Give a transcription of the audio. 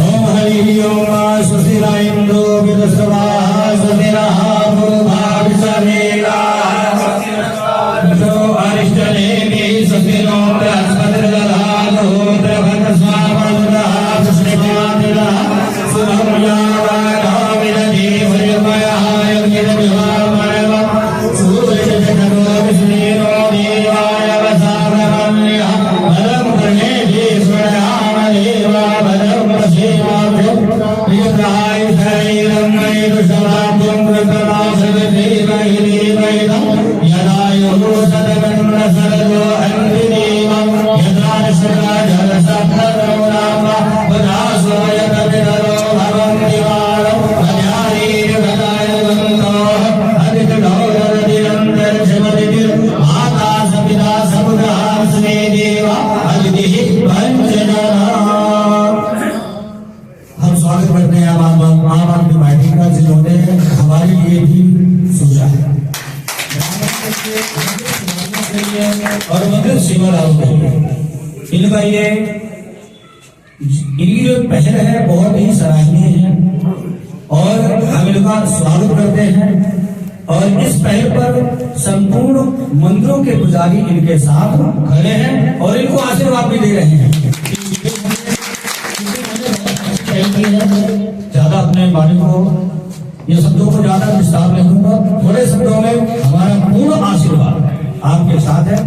ओम हरि ओम सुशिरा इंद्रो विदस्वाहा सुशिरः पूर्वाभिषमेला जो अरिष्टनेमि सुशिरो बृहस्पतिर्दधातु द्रवणस्वामनुरः पुष्टिमादिनः सुरम्यावानामिनदि भयमयः यज्ञविभामणवः सूर्यजगतो विष्णुरो देवाय वसामन्यः बलं प्रणेति स्वयामदेवा बलं प्रसेवाभ्यो प्रियप्राय शरीरं वैदुषवाभ्यं कृतमासृतिवैदेवैदं यदायुः सदगन्नसरजो अन्विदेवं यदा निष्कराजलसभ्रतो नाम वदासो यतविदरो भवन्ति वारं अध्यारीर्गदायुगन्तोः अधिकढौरदिरन्तर्षमदिभिर् माता सपिता समुद्रः स्मे देवा अदितिः पंचजना। हम स्वागत करते हैं आम आदमी पार्टी का जिन्होंने हमारे लिए भी सोचा है और मतलब सेवा लाभ इनका ये इनकी जो पहल है बहुत ही सराहनीय है और हम इनका स्वागत करते हैं और इस पहल पर संपूर्ण मंदिरों के पुजारी इनके साथ खड़े हैं और इनको आशीर्वाद भी दे रहे हैं। ज्यादा अपने वाणी को ये शब्दों को ज्यादा विस्तार नहीं दूंगा, थोड़े शब्दों में हमारा पूर्ण आशीर्वाद आपके साथ है।